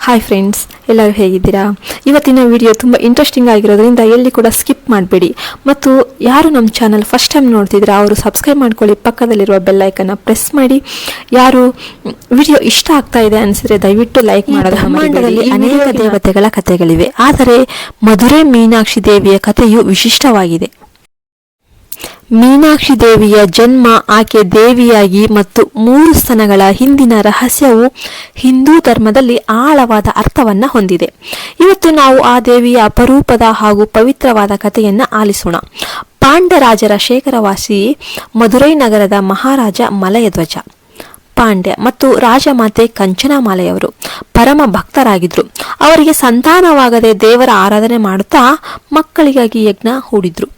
Hi friends, ಎಲ್ಲರೂ ಹೇಗಿದ್ದೀರಾ? ಇವತ್ತಿನ ವಿಡಿಯೋ ತುಂಬ ಇಂಟ್ರೆಸ್ಟಿಂಗ್ ಆಗಿರೋದ್ರಿಂದ ಎಲ್ಲಿ ಕೂಡ ಸ್ಕಿಪ್ ಮಾಡಬೇಡಿ. ಮತ್ತು ಯಾರು ನಮ್ಮ ಚಾನಲ್ ಫಸ್ಟ್ ಟೈಮ್ ನೋಡ್ತಿದ್ದೀರಾ ಅವರು ಸಬ್ಸ್ಕ್ರೈಬ್ ಮಾಡ್ಕೊಳ್ಳಿ, ಪಕ್ಕದಲ್ಲಿರುವ ಬೆಲ್ ಐಕನ್ನ ಪ್ರೆಸ್ ಮಾಡಿ. ಯಾರು ವಿಡಿಯೋ ಇಷ್ಟ ಆಗ್ತಾ ಇದೆ ಅನಿಸಿದ್ರೆ ದಯವಿಟ್ಟು ಲೈಕ್ ಮಾಡೋದು. ಬ್ರಹ್ಮಾಂಡದಲ್ಲಿ ಅನೇಕ ದೇವತೆಗಳ ಕಥೆಗಳಿವೆ, ಆದರೆ ಮಧುರೈ ಮೀನಾಕ್ಷಿ ದೇವಿಯ ಕಥೆಯು ವಿಶಿಷ್ಟವಾಗಿದೆ. ಮೀನಾಕ್ಷಿ ದೇವಿಯ ಜನ್ಮ, ಆಕೆ ದೇವಿಯಾಗಿ ಮತ್ತು 3 ಸ್ತನಗಳ ಹಿಂದಿನ ರಹಸ್ಯವು ಹಿಂದೂ ಧರ್ಮದಲ್ಲಿ ಆಳವಾದ ಅರ್ಥವನ್ನ ಹೊಂದಿದೆ. ಇವತ್ತು ನಾವು ಆ ದೇವಿಯ ಅಪರೂಪದ ಹಾಗೂ ಪವಿತ್ರವಾದ ಕಥೆಯನ್ನ ಆಲಿಸೋಣ. ಪಾಂಡ್ಯರಾಜರ ಶೇಖರವಾಸಿ ಮಧುರೈ ನಗರದ ಮಹಾರಾಜ ಮಲಯಧ್ವಜ ಪಾಂಡ್ಯ ಮತ್ತು ರಾಜಮಾತೆ ಕಂಚನಮಾಲೆಯವರು ಪರಮ ಭಕ್ತರಾಗಿದ್ರು. ಅವರಿಗೆ ಸಂತಾನವಾಗದೆ ದೇವರ ಆರಾಧನೆ ಮಾಡುತ್ತಾ ಮಕ್ಕಳಿಗಾಗಿ ಯಜ್ಞ ಹೂಡಿದ್ರು.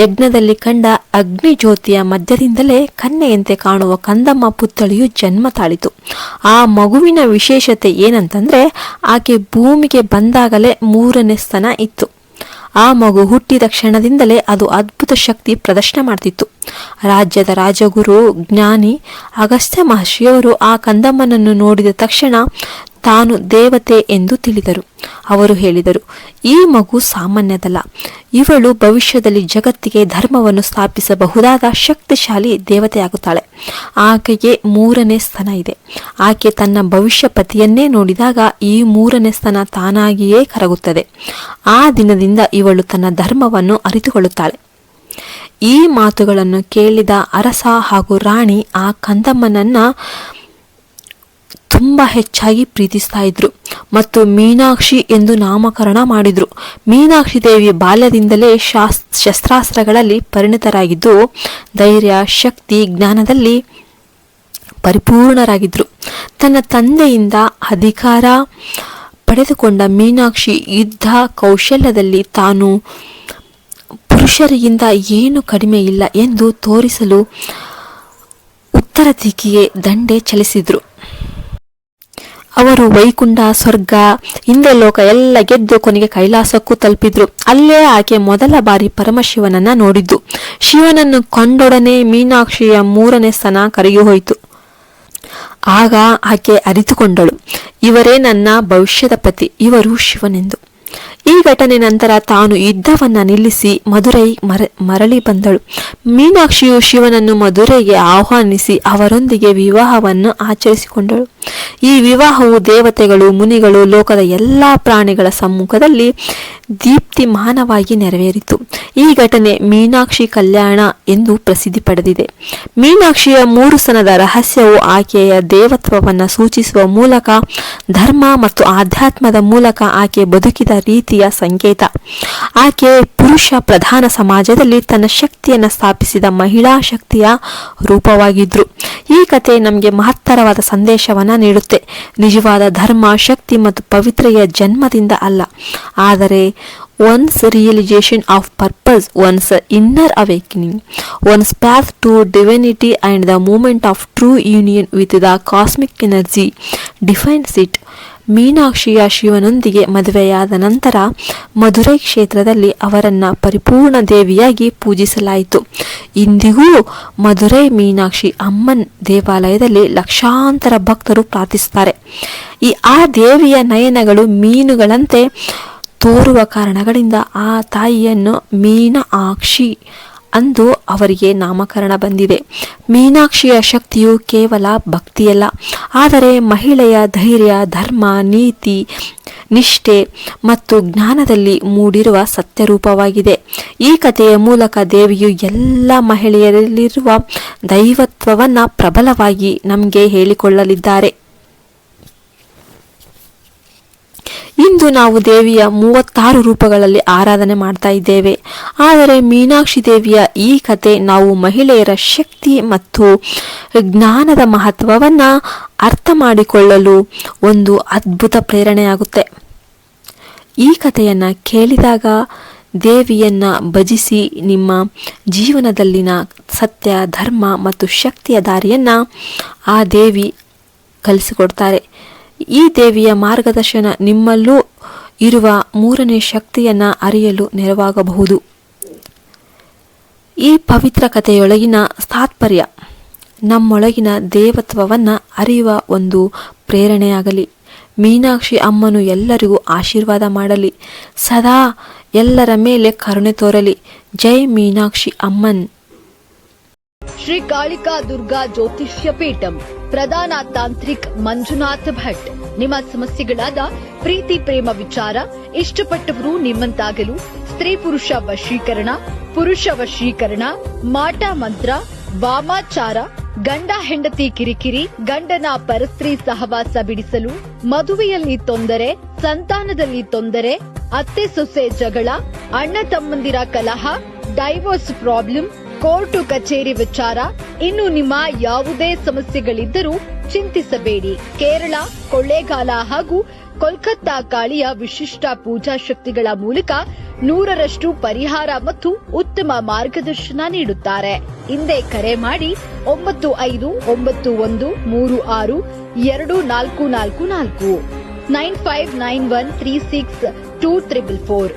ಯಜ್ಞದಲ್ಲಿ ಕಂಡ ಅಗ್ನಿ ಜ್ಯೋತಿಯ ಮಧ್ಯದಿಂದಲೇ ಕನ್ಯೆಯಂತೆ ಕಾಣುವ ಕಂದಮ್ಮ ಪುತ್ಥಳಿಯು ಜನ್ಮ ತಾಳಿತು. ಆ ಮಗುವಿನ ವಿಶೇಷತೆ ಏನಂತಂದ್ರೆ, ಆಕೆ ಭೂಮಿಗೆ ಬಂದಾಗಲೇ 3ನೇ ಸ್ತನ ಇತ್ತು. ಆ ಮಗು ಹುಟ್ಟಿದ ಕ್ಷಣದಿಂದಲೇ ಅದು ಅದ್ಭುತ ಶಕ್ತಿ ಪ್ರದರ್ಶನ ಮಾಡ್ತಿತ್ತು. ರಾಜ್ಯದ ರಾಜಗುರು ಜ್ಞಾನಿ ಅಗಸ್ತ್ಯ ಮಹರ್ಷಿಯವರು ಆ ಕಂದಮ್ಮನನ್ನು ನೋಡಿದ ತಕ್ಷಣ ತಾನು ದೇವತೆ ಎಂದು ತಿಳಿದರು. ಅವರು ಹೇಳಿದರು, ಈ ಮಗು ಸಾಮಾನ್ಯದಲ್ಲ, ಇವಳು ಭವಿಷ್ಯದಲ್ಲಿ ಜಗತ್ತಿಗೆ ಧರ್ಮವನ್ನು ಸ್ಥಾಪಿಸಬಹುದಾದ ಶಕ್ತಿಶಾಲಿ ದೇವತೆಯಾಗುತ್ತಾಳೆ. ಆಕೆಗೆ 3ನೇ ಸ್ತನ ಇದೆ. ಆಕೆ ತನ್ನ ಭವಿಷ್ಯ ಪತಿಯನ್ನೇ ನೋಡಿದಾಗ ಈ 3ನೇ ಸ್ತನ ತಾನಾಗಿಯೇ ಕರಗುತ್ತದೆ. ಆ ದಿನದಿಂದ ಇವಳು ತನ್ನ ಧರ್ಮವನ್ನು ಅರಿತುಕೊಳ್ಳುತ್ತಾಳೆ. ಈ ಮಾತುಗಳನ್ನು ಕೇಳಿದ ಅರಸ ಹಾಗೂ ರಾಣಿ ಆ ಕಂದಮ್ಮನನ್ನ ತುಂಬಾ ಹೆಚ್ಚಾಗಿ ಪ್ರೀತಿಸ್ತಾ ಇದ್ರು ಮತ್ತು ಮೀನಾಕ್ಷಿ ಎಂದು ನಾಮಕರಣ ಮಾಡಿದ್ರು. ಮೀನಾಕ್ಷಿ ದೇವಿ ಬಾಲ್ಯದಿಂದಲೇ ಶಸ್ತ್ರಾಸ್ತ್ರಗಳಲ್ಲಿ ಪರಿಣಿತರಾಗಿದ್ದು ಧೈರ್ಯ, ಶಕ್ತಿ, ಜ್ಞಾನದಲ್ಲಿ ಪರಿಪೂರ್ಣರಾಗಿದ್ರು. ತನ್ನ ತಂದೆಯಿಂದ ಅಧಿಕಾರ ಪಡೆದುಕೊಂಡ ಮೀನಾಕ್ಷಿ ಯುದ್ಧ ಕೌಶಲ್ಯದಲ್ಲಿ ತಾನು ಪುರುಷರಿಗಿಂತ ಏನು ಕಡಿಮೆ ಇಲ್ಲ ಎಂದು ತೋರಿಸಲು ಉತ್ತರ ದಿಕ್ಕಿಗೆ ದಂಡೆ ಚಲಿಸಿದ್ರು. ಅವರು ವೈಕುಂಠ, ಸ್ವರ್ಗ, ಹಿಂದೆ ಲೋಕ ಎಲ್ಲ ಗೆದ್ದು ಕೊನೆಗೆ ಕೈಲಾಸಕ್ಕೂ ತಲುಪಿದ್ರು. ಅಲ್ಲೇ ಆಕೆ ಮೊದಲ ಬಾರಿ ಪರಮಶಿವನನ್ನ ನೋಡಿದ್ದು. ಶಿವನನ್ನು ಕಂಡೊಡನೆ ಮೀನಾಕ್ಷಿಯ 3ನೇ ಸ್ತನ ಕರಗಿ ಹೋಯಿತು. ಆಗ ಆಕೆ ಅರಿತುಕೊಂಡಳು, ಇವರೇ ನನ್ನ ಭವಿಷ್ಯದ ಪತಿ, ಇವರು ಶಿವನೆಂದು. ಈ ಘಟನೆ ನಂತರ ತಾನು ಯುದ್ಧವನ್ನ ನಿಲ್ಲಿಸಿ ಮಧುರೈ ಮರಳಿ ಬಂದಳು. ಮೀನಾಕ್ಷಿಯು ಶಿವನನ್ನು ಮಧುರೈಗೆ ಆಹ್ವಾನಿಸಿ ಅವರೊಂದಿಗೆ ವಿವಾಹವನ್ನು ಆಚರಿಸಿಕೊಂಡಳು. ಈ ವಿವಾಹವು ದೇವತೆಗಳು, ಮುನಿಗಳು, ಲೋಕದ ಎಲ್ಲಾ ಪ್ರಾಣಿಗಳ ಸಮ್ಮುಖದಲ್ಲಿ ದೀಪ್ತಿಮಾನವಾಗಿ ನೆರವೇರಿತು. ಈ ಘಟನೆ ಮೀನಾಕ್ಷಿ ಕಲ್ಯಾಣ ಎಂದು ಪ್ರಸಿದ್ಧಿ ಪಡೆದಿದೆ. ಮೀನಾಕ್ಷಿಯ 3 ಸ್ತನದ ರಹಸ್ಯವು ಆಕೆಯ ದೇವತ್ವವನ್ನು ಸೂಚಿಸುವ ಮೂಲಕ, ಧರ್ಮ ಮತ್ತು ಆಧ್ಯಾತ್ಮದ ಮೂಲಕ ಆಕೆ ಬದುಕಿದ ರೀತಿಯ ಸಂಕೇತ. ಆಕೆ ಪುರುಷ ಪ್ರಧಾನ ಸಮಾಜದಲ್ಲಿ ತನ್ನ ಶಕ್ತಿಯನ್ನು ಸ್ಥಾಪಿಸಿದ ಮಹಿಳಾ ಶಕ್ತಿಯ ರೂಪವಾಗಿದ್ರು. ಈ ಕಥೆ ನಮಗೆ ಮಹತ್ತರವಾದ ಸಂದೇಶವನ್ನ ನೀಡುತ್ತೆ. ನಿಜವಾದ ಧರ್ಮ, ಶಕ್ತಿ ಮತ್ತು ಪವಿತ್ರೆಯ ಜನ್ಮದಿಂದ ಅಲ್ಲ, ಆದರೆ one's realization of purpose, one's inner awakening, one's path to divinity and the moment of true union with the cosmic energy defines it. ಮೀನಾಕ್ಷಿಯ ಶಿವನೊಂದಿಗೆ ಮದುವೆಯಾದ ನಂತರ ಮಧುರೈ ಕ್ಷೇತ್ರದಲ್ಲಿ ಅವರನ್ನ ಪರಿಪೂರ್ಣ ದೇವಿಯಾಗಿ ಪೂಜಿಸಲಾಯಿತು. ಇಂದಿಗೂ ಮಧುರೈ ಮೀನಾಕ್ಷಿ ಅಮ್ಮನ್ ದೇವಾಲಯದಲ್ಲಿ ಲಕ್ಷಾಂತರ ಭಕ್ತರು ಪ್ರಾರ್ಥಿಸುತ್ತಾರೆ. ಆ ದೇವಿಯ ನಯನಗಳು ಮೀನುಗಳಂತೆ ತೋರುವ ಕಾರಣಗಳಿಂದ ಆ ತಾಯಿಯನ್ನು ಮೀನಾಕ್ಷಿ ಅಂದು ಅವರಿಗೆ ನಾಮಕರಣ ಬಂದಿದೆ. ಮೀನಾಕ್ಷಿಯ ಶಕ್ತಿಯು ಕೇವಲ ಭಕ್ತಿಯಲ್ಲ, ಆದರೆ ಮಹಿಳೆಯ ಧೈರ್ಯ, ಧರ್ಮ, ನೀತಿ, ನಿಷ್ಠೆ ಮತ್ತು ಜ್ಞಾನದಲ್ಲಿ ಮೂಡಿರುವ ಸತ್ಯರೂಪವಾಗಿದೆ. ಈ ಕಥೆಯ ಮೂಲಕ ದೇವಿಯು ಎಲ್ಲ ಮಹಿಳೆಯರಲ್ಲಿರುವ ದೈವತ್ವವನ್ನು ಪ್ರಬಲವಾಗಿ ನಮಗೆ ಹೇಳಿಕೊಳ್ಳಲಿದ್ದಾರೆ. ಇಂದು ನಾವು ದೇವಿಯ 36 ರೂಪಗಳಲ್ಲಿ ಆರಾಧನೆ ಮಾಡ್ತಾ ಇದ್ದೇವೆ. ಆದರೆ ಮೀನಾಕ್ಷಿ ದೇವಿಯ ಈ ಕತೆ ನಾವು ಮಹಿಳೆಯರ ಶಕ್ತಿ ಮತ್ತು ಜ್ಞಾನದ ಮಹತ್ವವನ್ನ ಅರ್ಥ ಮಾಡಿಕೊಳ್ಳಲು ಒಂದು ಅದ್ಭುತ ಪ್ರೇರಣೆಯಾಗುತ್ತೆ. ಈ ಕಥೆಯನ್ನ ಕೇಳಿದಾಗ ದೇವಿಯನ್ನ ಭಜಿಸಿ ನಿಮ್ಮ ಜೀವನದಲ್ಲಿನ ಸತ್ಯ, ಧರ್ಮ ಮತ್ತು ಶಕ್ತಿಯ ದಾರಿಯನ್ನ ಆ ದೇವಿ ಕಲಿಸಿಕೊಡ್ತಾರೆ. ಈ ದೇವಿಯ ಮಾರ್ಗದರ್ಶನ ನಿಮ್ಮಲ್ಲೂ ಇರುವ 3ನೇ ಶಕ್ತಿಯನ್ನ ಅರಿಯಲು ನೆರವಾಗಬಹುದು. ಈ ಪವಿತ್ರ ಕಥೆಯೊಳಗಿನ ತಾತ್ಪರ್ಯ ನಮ್ಮೊಳಗಿನ ದೇವತ್ವವನ್ನು ಅರಿಯುವ ಒಂದು ಪ್ರೇರಣೆಯಾಗಲಿ. ಮೀನಾಕ್ಷಿ ಅಮ್ಮನು ಎಲ್ಲರಿಗೂ ಆಶೀರ್ವಾದ ಮಾಡಲಿ, ಸದಾ ಎಲ್ಲರ ಮೇಲೆ ಕರುಣೆ ತೋರಲಿ. ಜೈ ಮೀನಾಕ್ಷಿ ಅಮ್ಮನ್. ಶ್ರೀ ಕಾಳಿಕಾ ದುರ್ಗಾ ಜ್ಯೋತಿಷ್ಯ ಪೀಠಂ, ಪ್ರಧಾನ ತಾಂತ್ರಿಕ್ ಮಂಜುನಾಥ್ ಭಟ್. ನಿಮ್ಮ ಸಮಸ್ಯೆಗಳಾದ ಪ್ರೀತಿ ಪ್ರೇಮ ವಿಚಾರ, ಇಷ್ಟಪಟ್ಟವರು ನಿಮ್ಮಂತಾಗಲು, ಸ್ತ್ರೀ ಪುರುಷ ವಶೀಕರಣ, ಪುರುಷ ವಶೀಕರಣ, ಮಾಟ ಮಂತ್ರ, ವಾಮಾಚಾರ, ಗಂಡ ಹೆಂಡತಿ ಕಿರಿಕಿರಿ, ಗಂಡನ ಪರಸ್ತ್ರೀ ಸಹವಾಸ ಬಿಡಿಸಲು, ಮದುವೆಯಲ್ಲಿ ತೊಂದರೆ, ಸಂತಾನದಲ್ಲಿ ತೊಂದರೆ, ಅತ್ತೆ ಸೊಸೆ ಜಗಳ, ಅಣ್ಣ ತಮ್ಮಂದಿರ ಕಲಹ, ಡೈವೋರ್ಸ್ ಪ್ರಾಬ್ಲಮ್, ಕೋರ್ಟು ಕಚೇರಿ ವಿಚಾರ, ಇನ್ನು ನಿಮ್ಮ ಯಾವುದೇ ಸಮಸ್ಯೆಗಳಿದ್ದರೂ ಚಿಂತಿಸಬೇಡಿ. ಕೇರಳ, ಕೊಳ್ಳೇಗಾಲ ಹಾಗೂ ಕೋಲ್ಕತ್ತಾ ಕಾಳಿಯ ವಿಶಿಷ್ಟ ಪೂಜಾ ಶಕ್ತಿಗಳ ಮೂಲಕ 100ರಷ್ಟು ಪರಿಹಾರ ಮತ್ತು ಉತ್ತಮ ಮಾರ್ಗದರ್ಶನ ನೀಡುತ್ತಾರೆ. ಹಿಂದೆ ಕರೆ ಮಾಡಿ 9591362444 9591362444